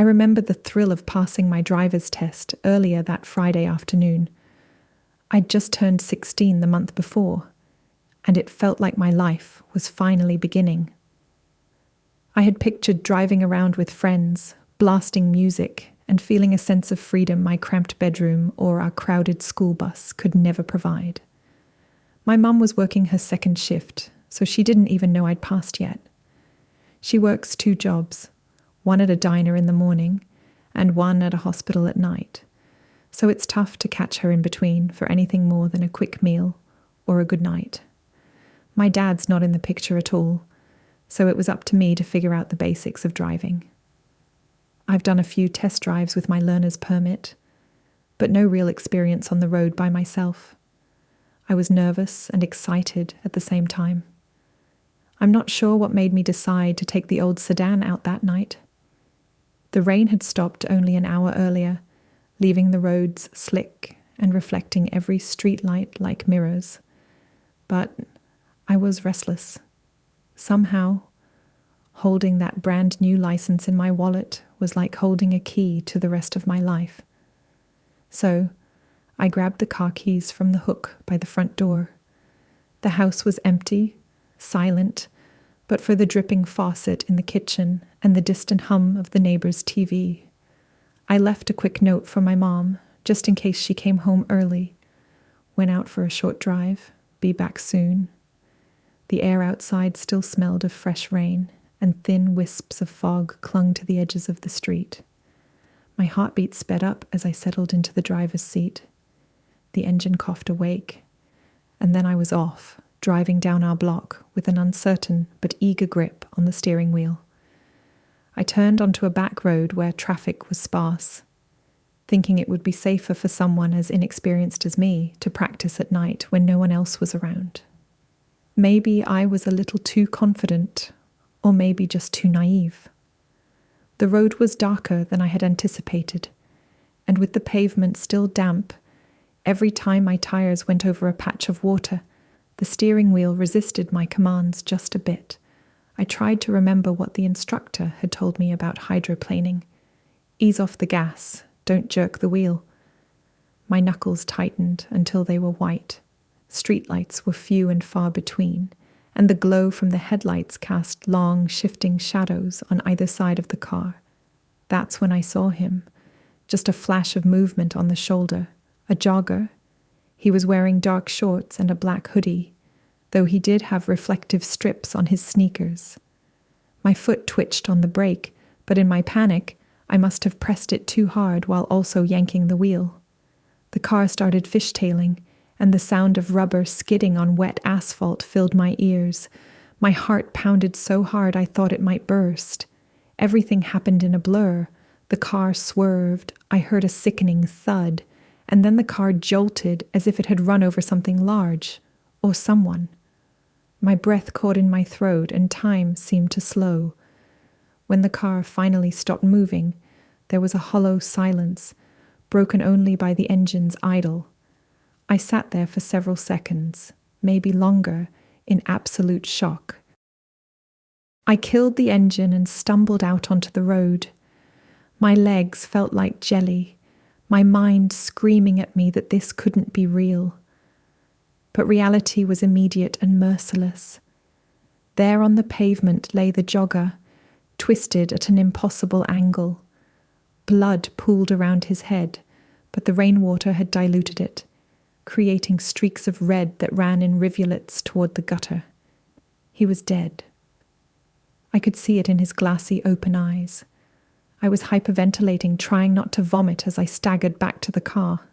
remember the thrill of passing my driver's test earlier that Friday afternoon. I'd just turned 16 the month before, and it felt like my life was finally beginning. I had pictured driving around with friends, blasting music, and feeling a sense of freedom my cramped bedroom or our crowded school bus could never provide. My mum was working her second shift, so she didn't even know I'd passed yet. She works 2 jobs, one at a diner in the morning and one at a hospital at night, so it's tough to catch her in between for anything more than a quick meal or a good night. My dad's not in the picture at all, so it was up to me to figure out the basics of driving. I've done a few test drives with my learner's permit, but no real experience on the road by myself. I was nervous and excited at the same time. I'm not sure what made me decide to take the old sedan out that night. The rain had stopped only an hour earlier, leaving the roads slick and reflecting every streetlight like mirrors. But I was restless. Somehow, holding that brand new license in my wallet was like holding a key to the rest of my life. So, I grabbed the car keys from the hook by the front door. The house was empty, silent, but for the dripping faucet in the kitchen and the distant hum of the neighbor's TV. I left a quick note for my mom, just in case she came home early. Went out for a short drive, be back soon. The air outside still smelled of fresh rain, and thin wisps of fog clung to the edges of the street. My heartbeat sped up as I settled into the driver's seat. The engine coughed awake, and then I was off, driving down our block with an uncertain but eager grip on the steering wheel. I turned onto a back road where traffic was sparse, thinking it would be safer for someone as inexperienced as me to practice at night when no one else was around. Maybe I was a little too confident, or maybe just too naive. The road was darker than I had anticipated, and with the pavement still damp, every time my tires went over a patch of water, the steering wheel resisted my commands just a bit. I tried to remember what the instructor had told me about hydroplaning. Ease off the gas, don't jerk the wheel. My knuckles tightened until they were white. Streetlights were few and far between, and the glow from the headlights cast long, shifting shadows on either side of the car. That's when I saw him. Just a flash of movement on the shoulder. A jogger. He was wearing dark shorts and a black hoodie, though he did have reflective strips on his sneakers. My foot twitched on the brake, but in my panic, I must have pressed it too hard while also yanking the wheel. The car started fishtailing, and the sound of rubber skidding on wet asphalt filled my ears. My heart pounded so hard I thought it might burst. Everything happened in a blur. The car swerved, I heard a sickening thud, and then the car jolted as if it had run over something large, or someone. My breath caught in my throat and time seemed to slow. When the car finally stopped moving, there was a hollow silence, broken only by the engine's idle. I sat there for several seconds, maybe longer, in absolute shock. I killed the engine and stumbled out onto the road. My legs felt like jelly, my mind screaming at me that this couldn't be real. But reality was immediate and merciless. There on the pavement lay the jogger, twisted at an impossible angle. Blood pooled around his head, but the rainwater had diluted it, creating streaks of red that ran in rivulets toward the gutter. He was dead. I could see it in his glassy open eyes. I was hyperventilating, trying not to vomit as I staggered back to the car.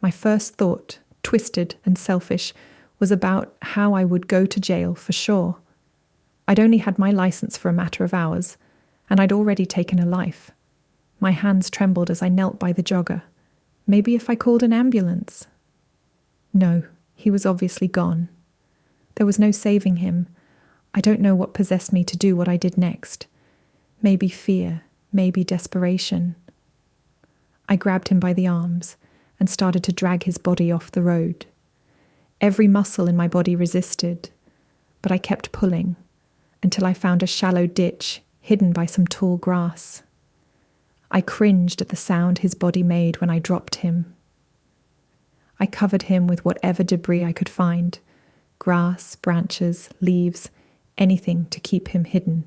My first thought, twisted and selfish, was about how I would go to jail for sure. I'd only had my license for a matter of hours, and I'd already taken a life. My hands trembled as I knelt by the jogger. Maybe if I called an ambulance. No, he was obviously gone. There was no saving him. I don't know what possessed me to do what I did next. Maybe fear, maybe desperation. I grabbed him by the arms and started to drag his body off the road. Every muscle in my body resisted, but I kept pulling until I found a shallow ditch hidden by some tall grass. I cringed at the sound his body made when I dropped him. I covered him with whatever debris I could find, grass, branches, leaves, anything to keep him hidden.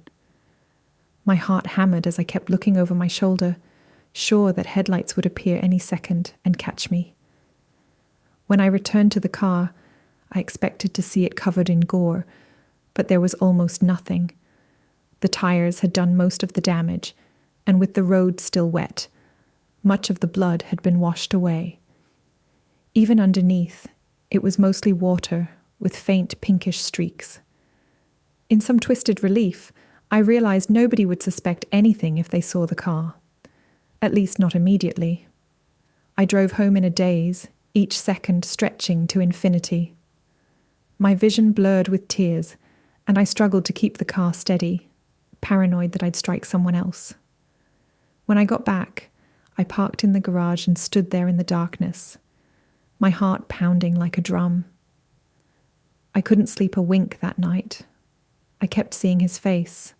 My heart hammered as I kept looking over my shoulder, sure that headlights would appear any second and catch me. When I returned to the car, I expected to see it covered in gore, but there was almost nothing. The tires had done most of the damage, and with the road still wet, much of the blood had been washed away. Even underneath, it was mostly water with faint pinkish streaks. In some twisted relief, I realized nobody would suspect anything if they saw the car. At least not immediately. I drove home in a daze, each second stretching to infinity. My vision blurred with tears, and I struggled to keep the car steady, paranoid that I'd strike someone else. When I got back, I parked in the garage and stood there in the darkness, my heart pounding like a drum. I couldn't sleep a wink that night. I kept seeing his face,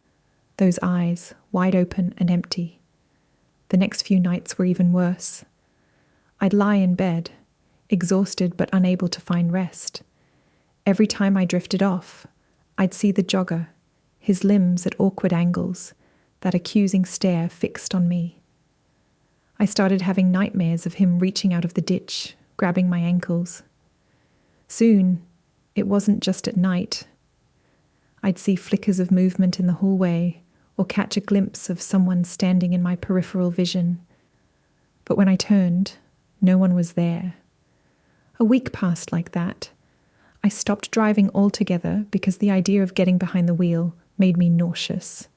those eyes wide open and empty. The next few nights were even worse. I'd lie in bed, exhausted but unable to find rest. Every time I drifted off, I'd see the jogger, his limbs at awkward angles, that accusing stare fixed on me. I started having nightmares of him reaching out of the ditch, grabbing my ankles. Soon, it wasn't just at night. I'd see flickers of movement in the hallway or catch a glimpse of someone standing in my peripheral vision. But when I turned, no one was there. A week passed like that. I stopped driving altogether because the idea of getting behind the wheel made me nauseous.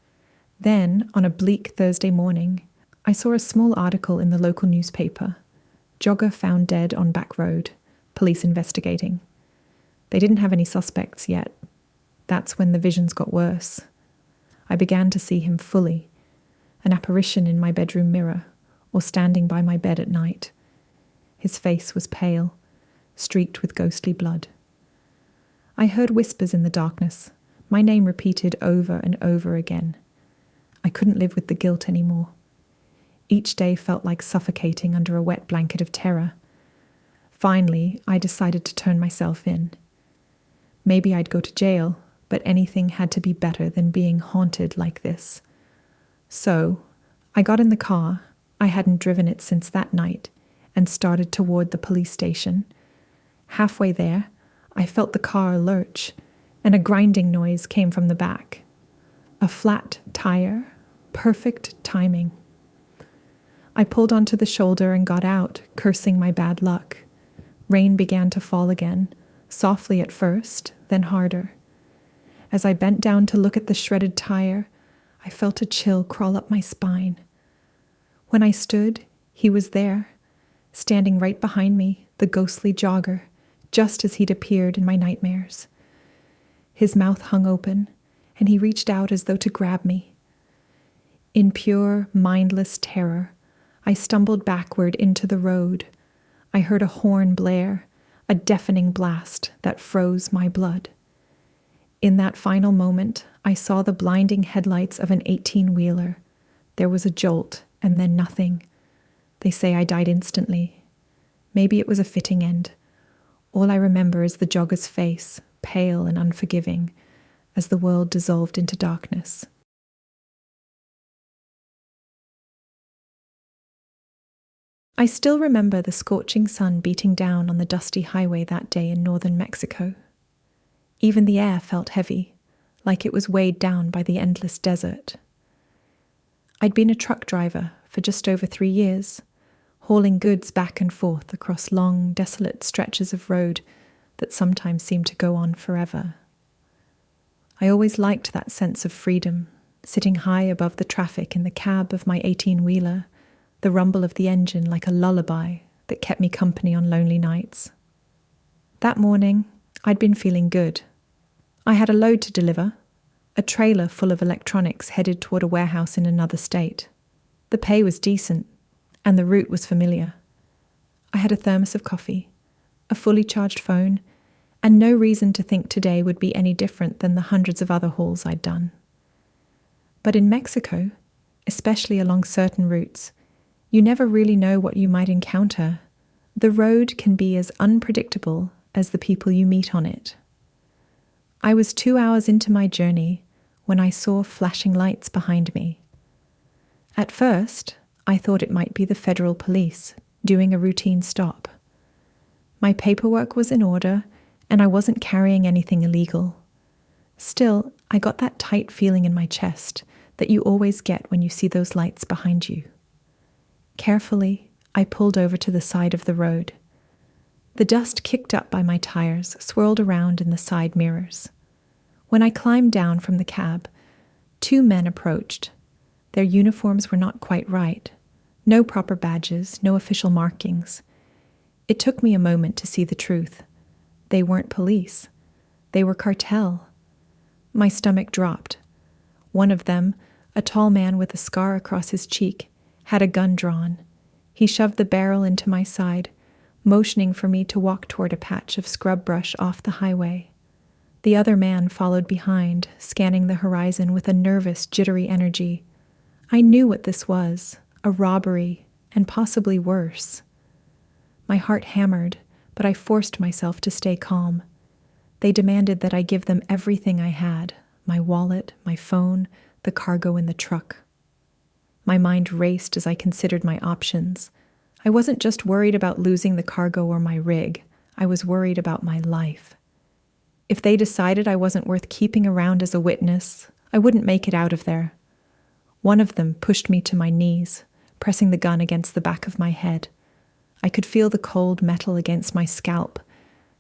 Then, on a bleak Thursday morning, I saw a small article in the local newspaper. Jogger found dead on back road, police investigating. They didn't have any suspects yet. That's when the visions got worse. I began to see him fully, an apparition in my bedroom mirror, or standing by my bed at night. His face was pale, streaked with ghostly blood. I heard whispers in the darkness, my name repeated over and over again. I couldn't live with the guilt anymore. Each day felt like suffocating under a wet blanket of terror. Finally, I decided to turn myself in. Maybe I'd go to jail, but anything had to be better than being haunted like this. So, I got in the car, I hadn't driven it since that night, and started toward the police station. Halfway there, I felt the car lurch, and a grinding noise came from the back. A flat tire, perfect timing. I pulled onto the shoulder and got out, cursing my bad luck. Rain began to fall again, softly at first, then harder. As I bent down to look at the shredded tire, I felt a chill crawl up my spine. When I stood, he was there, standing right behind me, the ghostly jogger, just as he'd appeared in my nightmares. His mouth hung open, and he reached out as though to grab me. In pure, mindless terror, I stumbled backward into the road. I heard a horn blare, a deafening blast that froze my blood. In that final moment, I saw the blinding headlights of an 18-wheeler. There was a jolt, and then nothing. They say I died instantly. Maybe it was a fitting end. All I remember is the jogger's face, pale and unforgiving, as the world dissolved into darkness. I still remember the scorching sun beating down on the dusty highway that day in northern Mexico. Even the air felt heavy, like it was weighed down by the endless desert. I'd been a truck driver for just over 3 years, hauling goods back and forth across long, desolate stretches of road that sometimes seemed to go on forever. I always liked that sense of freedom, sitting high above the traffic in the cab of my 18-wheeler, the rumble of the engine like a lullaby that kept me company on lonely nights. That morning, I'd been feeling good. I had a load to deliver, a trailer full of electronics headed toward a warehouse in another state. The pay was decent, and the route was familiar. I had a thermos of coffee, a fully charged phone, and no reason to think today would be any different than the hundreds of other hauls I'd done. But in Mexico, especially along certain routes. You never really know what you might encounter. The road can be as unpredictable as the people you meet on it. I was 2 hours into my journey when I saw flashing lights behind me. At first, I thought it might be the federal police doing a routine stop. My paperwork was in order, and I wasn't carrying anything illegal. Still, I got that tight feeling in my chest that you always get when you see those lights behind you. Carefully, I pulled over to the side of the road. The dust kicked up by my tires swirled around in the side mirrors. When I climbed down from the cab, 2 men approached. Their uniforms were not quite right. No proper badges, no official markings. It took me a moment to see the truth. They weren't police. They were cartel. My stomach dropped. One of them, a tall man with a scar across his cheek, had a gun drawn. He shoved the barrel into my side, motioning for me to walk toward a patch of scrub brush off the highway. The other man followed behind, scanning the horizon with a nervous, jittery energy. I knew what this was, a robbery, and possibly worse. My heart hammered, but I forced myself to stay calm. They demanded that I give them everything I had, my wallet, my phone, the cargo in the truck. My mind raced as I considered my options. I wasn't just worried about losing the cargo or my rig. I was worried about my life. If they decided I wasn't worth keeping around as a witness, I wouldn't make it out of there. One of them pushed me to my knees, pressing the gun against the back of my head. I could feel the cold metal against my scalp,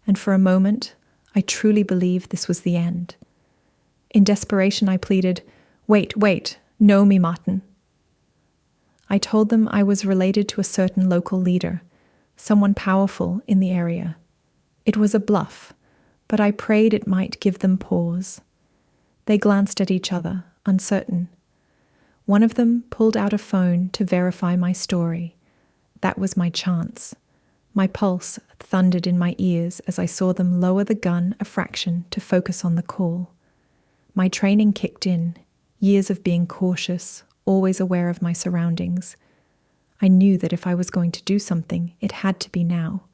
and for a moment, I truly believed this was the end. In desperation, I pleaded, Wait, know me, Martin." I told them I was related to a certain local leader, someone powerful in the area. It was a bluff, but I prayed it might give them pause. They glanced at each other, uncertain. One of them pulled out a phone to verify my story. That was my chance. My pulse thundered in my ears as I saw them lower the gun a fraction to focus on the call. My training kicked in, years of being cautious, always aware of my surroundings. I knew that if I was going to do something, it had to be now.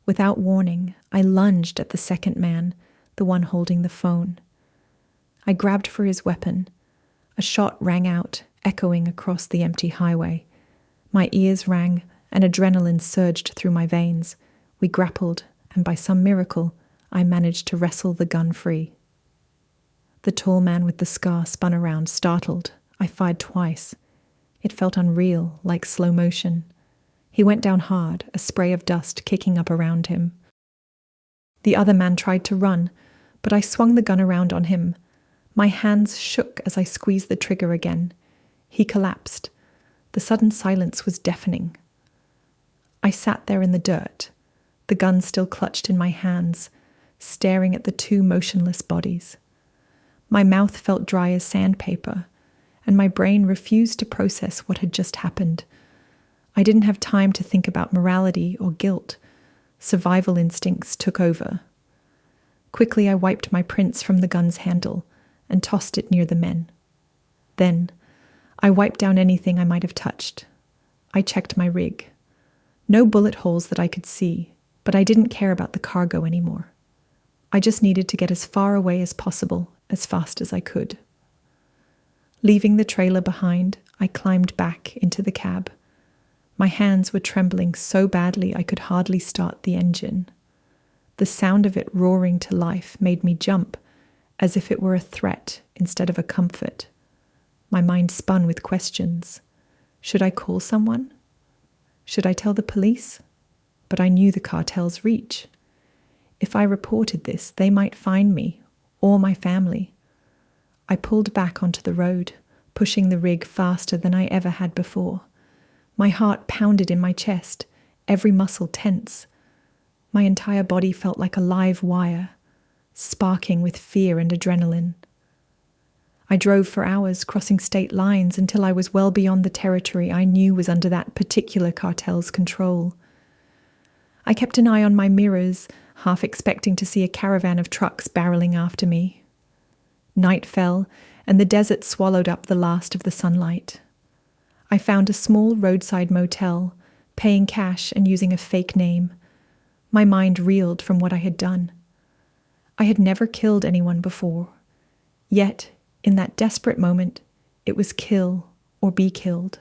Without warning, I lunged at the second man, the one holding the phone. I grabbed for his weapon. A shot rang out, echoing across the empty highway. My ears rang, and adrenaline surged through my veins. We grappled, and by some miracle, I managed to wrestle the gun free. The tall man with the scar spun around, startled. I fired twice. It felt unreal, like slow motion. He went down hard, a spray of dust kicking up around him. The other man tried to run, but I swung the gun around on him. My hands shook as I squeezed the trigger again. He collapsed. The sudden silence was deafening. I sat there in the dirt, the gun still clutched in my hands, staring at the 2 motionless bodies. My mouth felt dry as sandpaper, and my brain refused to process what had just happened. I didn't have time to think about morality or guilt. Survival instincts took over. Quickly I wiped my prints from the gun's handle and tossed it near the men. Then, I wiped down anything I might have touched. I checked my rig. No bullet holes that I could see, but I didn't care about the cargo anymore. I just needed to get as far away as possible, as fast as I could. Leaving the trailer behind, I climbed back into the cab. My hands were trembling so badly I could hardly start the engine. The sound of it roaring to life made me jump, as if it were a threat instead of a comfort. My mind spun with questions. Should I call someone? Should I tell the police? But I knew the cartel's reach. If I reported this, they might find me, or my family. I pulled back onto the road, pushing the rig faster than I ever had before. My heart pounded in my chest, every muscle tense. My entire body felt like a live wire, sparking with fear and adrenaline. I drove for hours, crossing state lines until I was well beyond the territory I knew was under that particular cartel's control. I kept an eye on my mirrors, half expecting to see a caravan of trucks barreling after me. Night fell, and the desert swallowed up the last of the sunlight. I found a small roadside motel, paying cash and using a fake name. My mind reeled from what I had done. I had never killed anyone before. Yet, in that desperate moment, it was kill or be killed.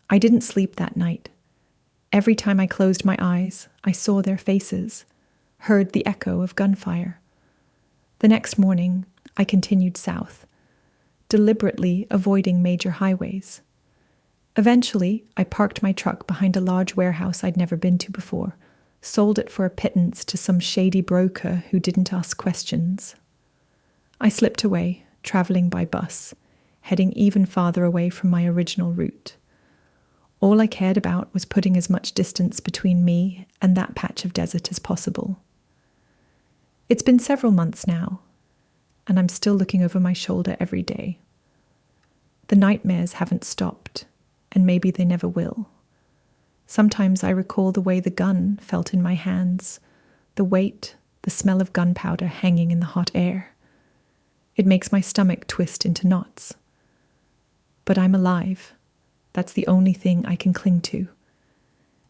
I didn't sleep that night. Every time I closed my eyes, I saw their faces, heard the echo of gunfire. The next morning, I continued south, deliberately avoiding major highways. Eventually, I parked my truck behind a large warehouse I'd never been to before, sold it for a pittance to some shady broker who didn't ask questions. I slipped away, traveling by bus, heading even farther away from my original route. All I cared about was putting as much distance between me and that patch of desert as possible. It's been several months now, and I'm still looking over my shoulder every day. The nightmares haven't stopped, and maybe they never will. Sometimes I recall the way the gun felt in my hands, the weight, the smell of gunpowder hanging in the hot air. It makes my stomach twist into knots. But I'm alive. That's the only thing I can cling to.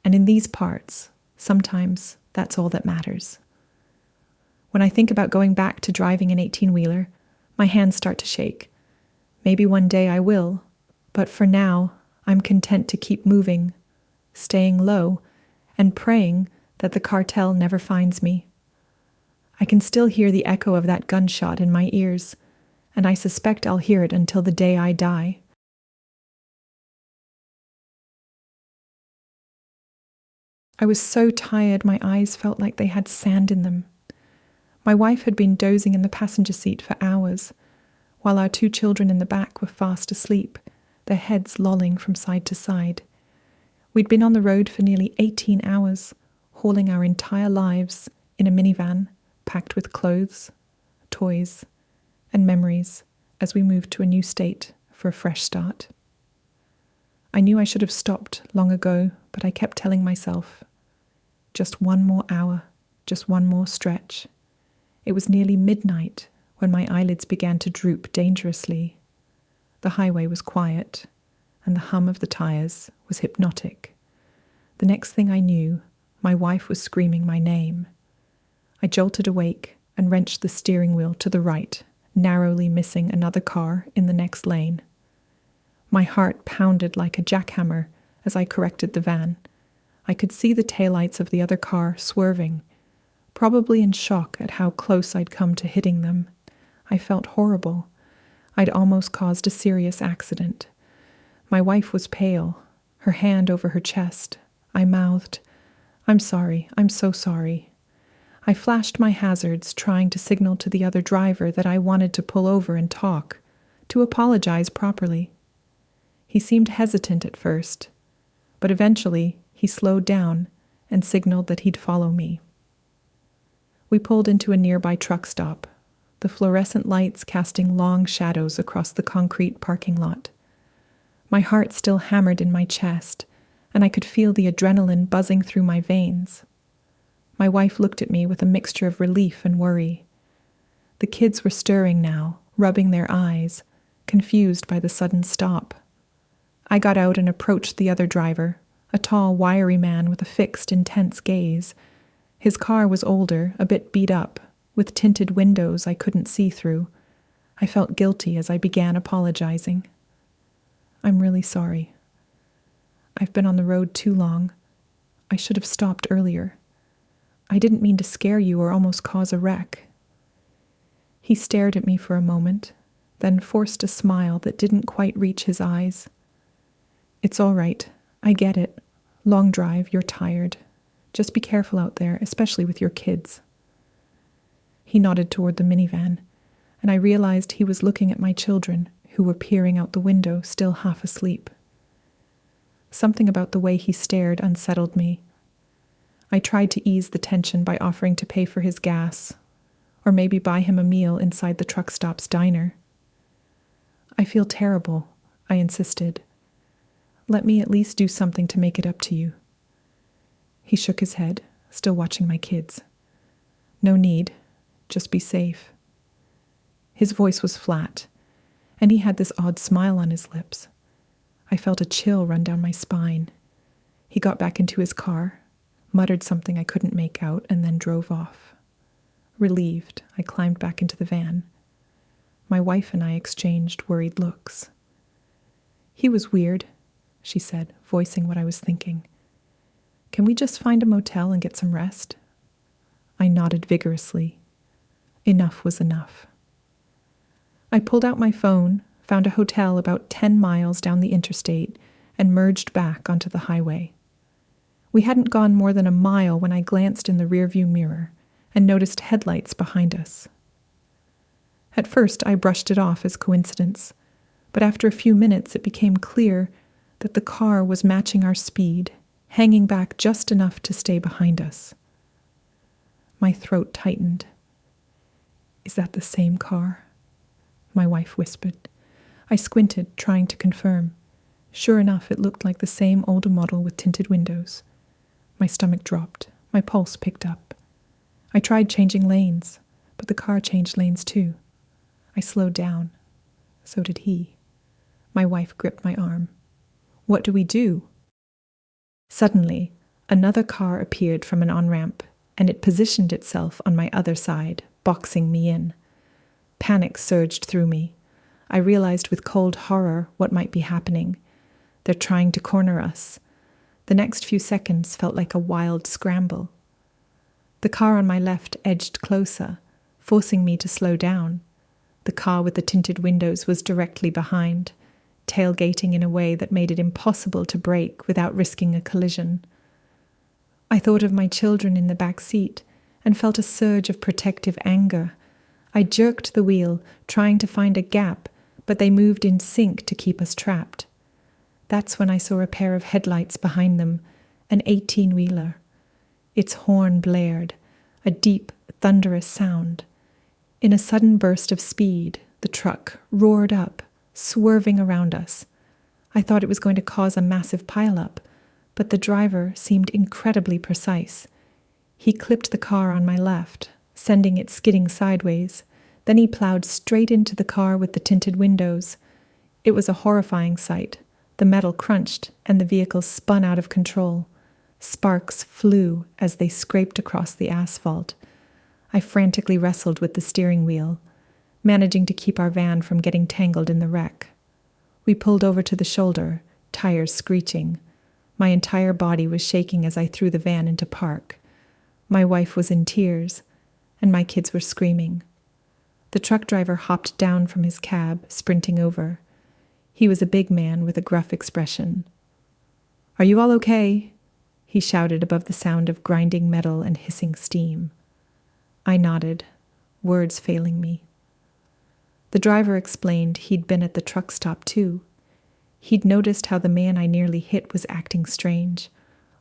And in these parts, sometimes that's all that matters. When I think about going back to driving an 18-wheeler, my hands start to shake. Maybe one day I will, but for now, I'm content to keep moving, staying low, and praying that the cartel never finds me. I can still hear the echo of that gunshot in my ears, and I suspect I'll hear it until the day I die. I was so tired my eyes felt like they had sand in them. My wife had been dozing in the passenger seat for hours, while our 2 children in the back were fast asleep, their heads lolling from side to side. We'd been on the road for nearly 18 hours, hauling our entire lives in a minivan packed with clothes, toys, and memories as we moved to a new state for a fresh start. I knew I should have stopped long ago, but I kept telling myself, just one more hour, just one more stretch. It was nearly midnight when my eyelids began to droop dangerously. The highway was quiet, and the hum of the tires was hypnotic. The next thing I knew, my wife was screaming my name. I jolted awake and wrenched the steering wheel to the right, narrowly missing another car in the next lane. My heart pounded like a jackhammer as I corrected the van. I could see the taillights of the other car swerving, probably in shock at how close I'd come to hitting them. I felt horrible. I'd almost caused a serious accident. My wife was pale, her hand over her chest. I mouthed, "I'm sorry, I'm so sorry." I flashed my hazards, trying to signal to the other driver that I wanted to pull over and talk, to apologize properly. He seemed hesitant at first, but eventually he slowed down and signaled that he'd follow me. We pulled into a nearby truck stop, the fluorescent lights casting long shadows across the concrete parking lot. My heart still hammered in my chest, and I could feel the adrenaline buzzing through my veins. My wife looked at me with a mixture of relief and worry. The kids were stirring now, rubbing their eyes, confused by the sudden stop. I got out and approached the other driver, a tall, wiry man with a fixed, intense gaze. His car was older, a bit beat up, with tinted windows I couldn't see through. I felt guilty as I began apologizing. "I'm really sorry. I've been on the road too long. I should have stopped earlier. I didn't mean to scare you or almost cause a wreck." He stared at me for a moment, then forced a smile that didn't quite reach his eyes. "It's all right. I get it. Long drive, you're tired. Just be careful out there, especially with your kids." He nodded toward the minivan, and I realized he was looking at my children, who were peering out the window, still half asleep. Something about the way he stared unsettled me. I tried to ease the tension by offering to pay for his gas, or maybe buy him a meal inside the truck stop's diner. "I feel terrible," I insisted. "Let me at least do something to make it up to you." He shook his head, still watching my kids. "No need. Just be safe." His voice was flat, and he had this odd smile on his lips. I felt a chill run down my spine. He got back into his car, muttered something I couldn't make out, and then drove off. Relieved, I climbed back into the van. My wife and I exchanged worried looks. "He was weird," she said, voicing what I was thinking. "Can we just find a motel and get some rest?" I nodded vigorously. Enough was enough. I pulled out my phone, found a hotel about 10 miles down the interstate, and merged back onto the highway. We hadn't gone more than a mile when I glanced in the rearview mirror and noticed headlights behind us. At first, I brushed it off as coincidence, but after a few minutes it became clear that the car was matching our speed, hanging back just enough to stay behind us. My throat tightened. "Is that the same car?" my wife whispered. I squinted, trying to confirm. Sure enough, it looked like the same older model with tinted windows. My stomach dropped. My pulse picked up. I tried changing lanes, but the car changed lanes too. I slowed down. So did he. My wife gripped my arm. "What do we do?" Suddenly, another car appeared from an on-ramp, and it positioned itself on my other side, boxing me in. Panic surged through me. I realized with cold horror what might be happening. They're trying to corner us. The next few seconds felt like a wild scramble. The car on my left edged closer, forcing me to slow down. The car with the tinted windows was directly behind, tailgating in a way that made it impossible to brake without risking a collision. I thought of my children in the back seat and felt a surge of protective anger. I jerked the wheel, trying to find a gap, but they moved in sync to keep us trapped. That's when I saw a pair of headlights behind them, an 18-wheeler. Its horn blared, a deep, thunderous sound. In a sudden burst of speed, the truck roared up, swerving around us. I thought it was going to cause a massive pileup, but the driver seemed incredibly precise. He clipped the car on my left, sending it skidding sideways. Then he plowed straight into the car with the tinted windows. It was a horrifying sight. The metal crunched, and the vehicle spun out of control. Sparks flew as they scraped across the asphalt. I frantically wrestled with the steering wheel, managing to keep our van from getting tangled in the wreck. We pulled over to the shoulder, tires screeching. My entire body was shaking as I threw the van into park. My wife was in tears, and my kids were screaming. The truck driver hopped down from his cab, sprinting over. He was a big man with a gruff expression. "Are you all okay?" he shouted above the sound of grinding metal and hissing steam. I nodded, words failing me. The driver explained he'd been at the truck stop too. He'd noticed how the man I nearly hit was acting strange,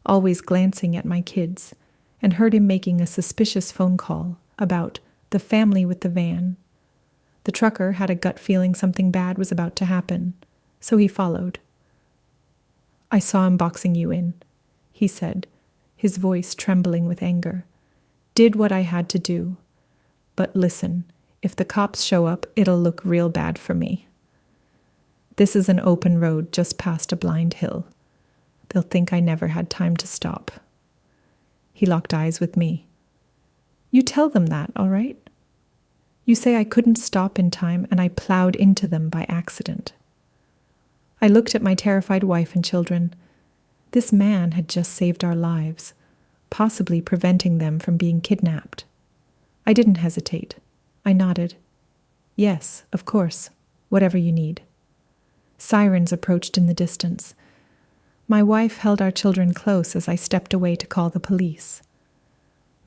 always glancing at my kids, and heard him making a suspicious phone call about the family with the van. The trucker had a gut feeling something bad was about to happen, so he followed. "I saw him boxing you in," he said, his voice trembling with anger. "Did what I had to do. But listen, if the cops show up, it'll look real bad for me. This is an open road just past a blind hill. They'll think I never had time to stop." He locked eyes with me. "You tell them that, all right? You say I couldn't stop in time and I plowed into them by accident." I looked at my terrified wife and children. This man had just saved our lives, possibly preventing them from being kidnapped. I didn't hesitate. I nodded. "Yes, of course, whatever you need." Sirens approached in the distance. My wife held our children close as I stepped away to call the police.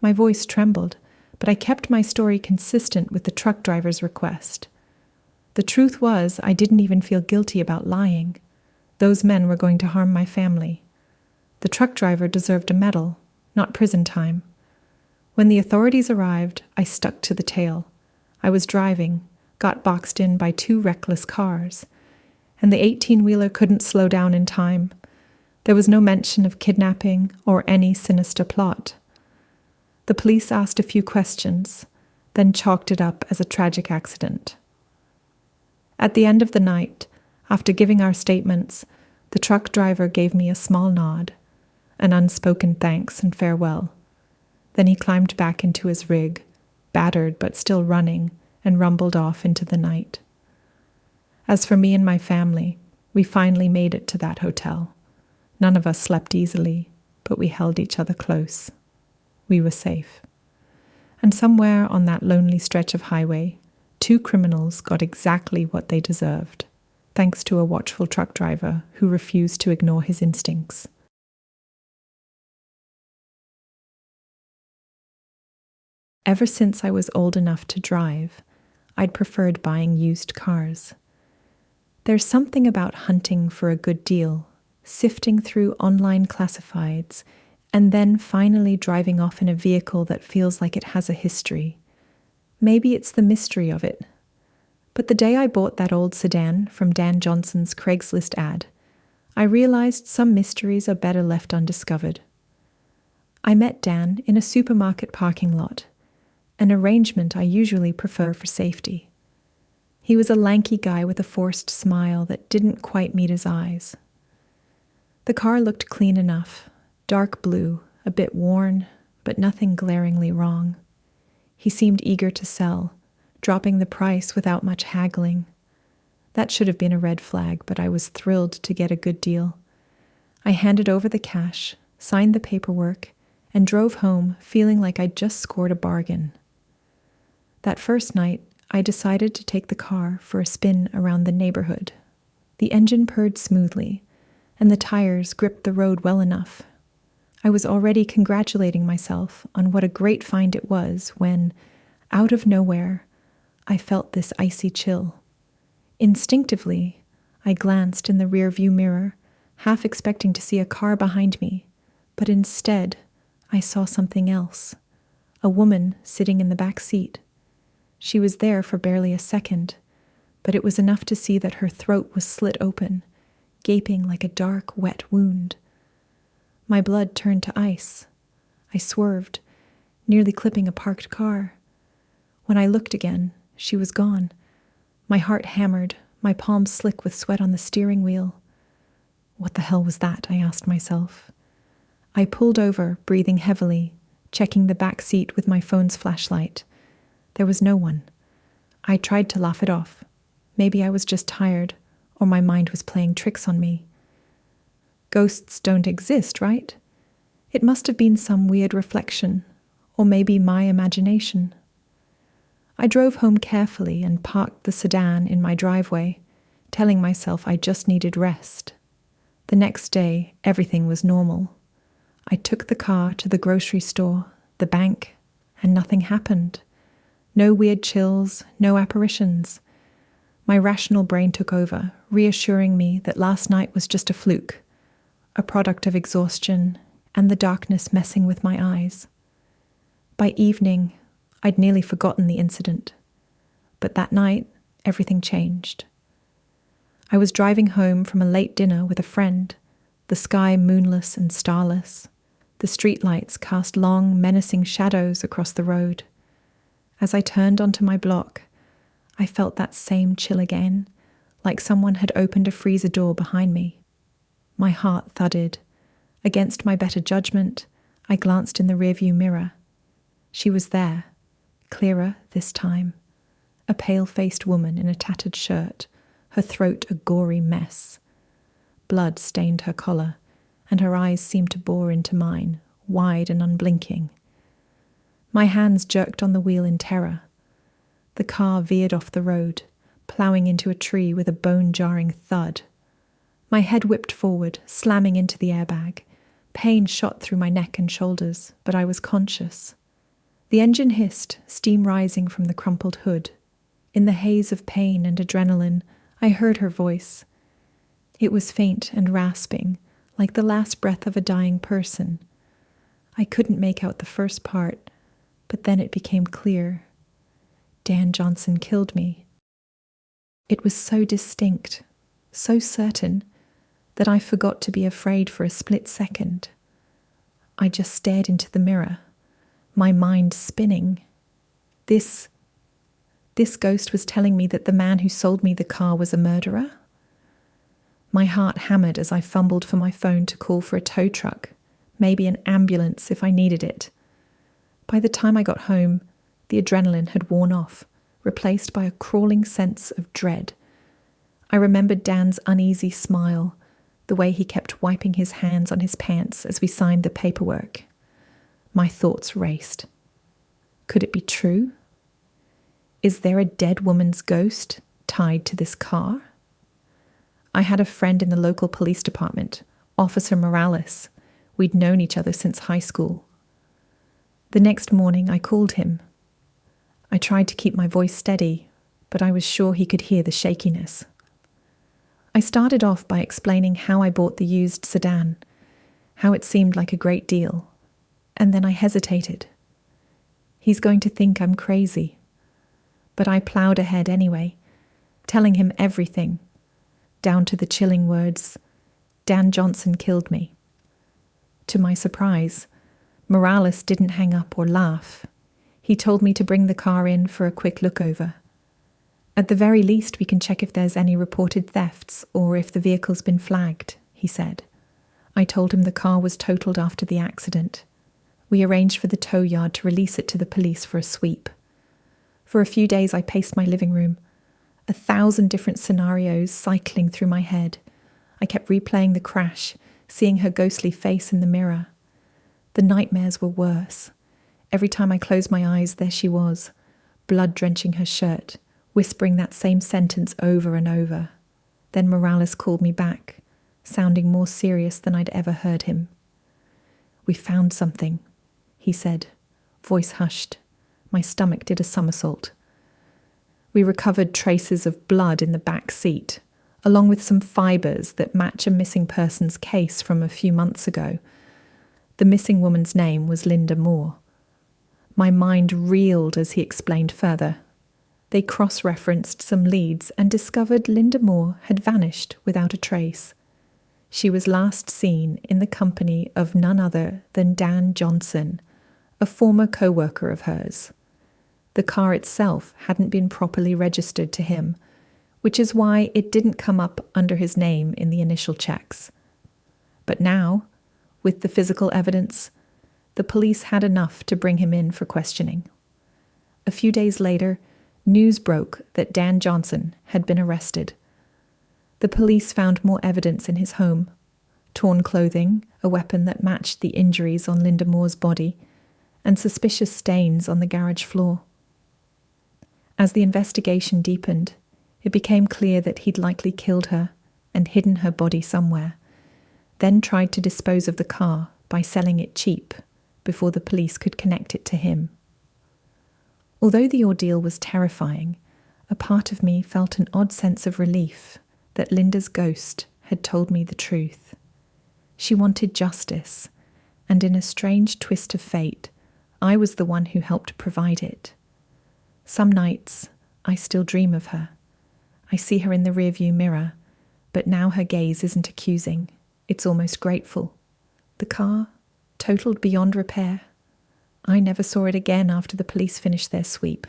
My voice trembled, but I kept my story consistent with the truck driver's request. The truth was, I didn't even feel guilty about lying. Those men were going to harm my family. The truck driver deserved a medal, not prison time. When the authorities arrived, I stuck to the tale. I was driving, got boxed in by 2 reckless cars, and the 18-wheeler couldn't slow down in time. There was no mention of kidnapping or any sinister plot. The police asked a few questions, then chalked it up as a tragic accident. At the end of the night, after giving our statements, The truck driver gave me a small nod, an unspoken thanks and farewell. Then he climbed back into his rig, battered but still running, and rumbled off into the night. As for me and my family, we finally made it to that hotel. None of us slept easily, but we held each other close. We were safe. And somewhere on that lonely stretch of highway, 2 criminals got exactly what they deserved, thanks to a watchful truck driver who refused to ignore his instincts. Ever since I was old enough to drive, I'd preferred buying used cars. There's something about hunting for a good deal, sifting through online classifieds, and then finally driving off in a vehicle that feels like it has a history. Maybe it's the mystery of it. But the day I bought that old sedan from Dan Johnson's Craigslist ad, I realized some mysteries are better left undiscovered. I met Dan in a supermarket parking lot, an arrangement I usually prefer for safety. He was a lanky guy with a forced smile that didn't quite meet his eyes. The car looked clean enough, dark blue, a bit worn, but nothing glaringly wrong. He seemed eager to sell, dropping the price without much haggling. That should have been a red flag, but I was thrilled to get a good deal. I handed over the cash, signed the paperwork, and drove home feeling like I'd just scored a bargain. That first night, I decided to take the car for a spin around the neighborhood. The engine purred smoothly, and the tires gripped the road well enough. I was already congratulating myself on what a great find it was when, out of nowhere, I felt this icy chill. Instinctively, I glanced in the rearview mirror, half expecting to see a car behind me, but instead, I saw something else. A woman sitting in the back seat. She was there for barely a second, but it was enough to see that her throat was slit open, gaping like a dark, wet wound. My blood turned to ice. I swerved, nearly clipping a parked car. When I looked again, she was gone. My heart hammered, my palms slick with sweat on the steering wheel. What the hell was that? I asked myself. I pulled over, breathing heavily, checking the back seat with my phone's flashlight. There was no one. I tried to laugh it off. Maybe I was just tired, or my mind was playing tricks on me. Ghosts don't exist, right? It must have been some weird reflection, or maybe my imagination. I drove home carefully and parked the sedan in my driveway, telling myself I just needed rest. The next day, everything was normal. I took the car to the grocery store, the bank, and nothing happened. No weird chills, no apparitions. My rational brain took over, reassuring me that last night was just a fluke, a product of exhaustion and the darkness messing with my eyes. By evening, I'd nearly forgotten the incident. But that night, everything changed. I was driving home from a late dinner with a friend, the sky moonless and starless. The streetlights cast long, menacing shadows across the road. As I turned onto my block, I felt that same chill again, like someone had opened a freezer door behind me. My heart thudded. Against my better judgment, I glanced in the rearview mirror. She was there, clearer this time. A pale-faced woman in a tattered shirt, her throat a gory mess. Blood stained her collar, and her eyes seemed to bore into mine, wide and unblinking. My hands jerked on the wheel in terror. The car veered off the road, ploughing into a tree with a bone-jarring thud. My head whipped forward, slamming into the airbag. Pain shot through my neck and shoulders, but I was conscious. The engine hissed, steam rising from the crumpled hood. In the haze of pain and adrenaline, I heard her voice. It was faint and rasping, like the last breath of a dying person. I couldn't make out the first part, but then it became clear. Dan Johnson killed me. It was so distinct, so certain, that I forgot to be afraid for a split second. I just stared into the mirror, my mind spinning. This ghost was telling me that the man who sold me the car was a murderer? My heart hammered as I fumbled for my phone to call for a tow truck, maybe an ambulance if I needed it. By the time I got home, the adrenaline had worn off, replaced by a crawling sense of dread. I remembered Dan's uneasy smile, the way he kept wiping his hands on his pants as we signed the paperwork. My thoughts raced. Could it be true? Is there a dead woman's ghost tied to this car? I had a friend in the local police department, Officer Morales. We'd known each other since high school. The next morning I called him. I tried to keep my voice steady, but I was sure he could hear the shakiness. I started off by explaining how I bought the used sedan, how it seemed like a great deal, and then I hesitated. He's going to think I'm crazy. But I plowed ahead anyway, telling him everything, down to the chilling words, "Dan Johnson killed me." To my surprise, Morales didn't hang up or laugh. He told me to bring the car in for a quick look over. "At the very least, we can check if there's any reported thefts or if the vehicle's been flagged," he said. I told him the car was totaled after the accident. We arranged for the tow yard to release it to the police for a sweep. For a few days I paced my living room, 1,000 different scenarios cycling through my head. I kept replaying the crash, seeing her ghostly face in the mirror. The nightmares were worse. Every time I closed my eyes, there she was, blood drenching her shirt, whispering that same sentence over and over. Then Morales called me back, sounding more serious than I'd ever heard him. "We found something," he said, voice hushed. My stomach did a somersault. We recovered traces of blood in the back seat, along with some fibers that match a missing person's case from a few months ago. The missing woman's name was Linda Moore. My mind reeled as he explained further. They cross-referenced some leads and discovered Linda Moore had vanished without a trace. She was last seen in the company of none other than Dan Johnson, a former co-worker of hers. The car itself hadn't been properly registered to him, which is why it didn't come up under his name in the initial checks. But now, with the physical evidence, the police had enough to bring him in for questioning. A few days later, news broke that Dan Johnson had been arrested. The police found more evidence in his home: torn clothing, a weapon that matched the injuries on Linda Moore's body, and suspicious stains on the garage floor. As the investigation deepened, it became clear that he'd likely killed her and hidden her body somewhere, then tried to dispose of the car by selling it cheap before the police could connect it to him. Although the ordeal was terrifying, a part of me felt an odd sense of relief that Linda's ghost had told me the truth. She wanted justice, and in a strange twist of fate, I was the one who helped provide it. Some nights, I still dream of her. I see her in the rearview mirror, but now her gaze isn't accusing. It's almost grateful. The car, totaled beyond repair. I never saw it again after the police finished their sweep,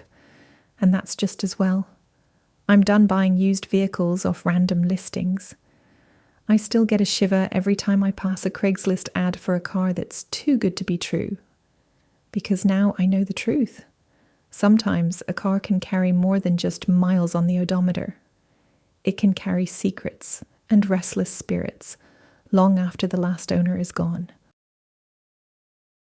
and that's just as well. I'm done buying used vehicles off random listings. I still get a shiver every time I pass a Craigslist ad for a car that's too good to be true. Because now I know the truth. Sometimes a car can carry more than just miles on the odometer. It can carry secrets and restless spirits long after the last owner is gone.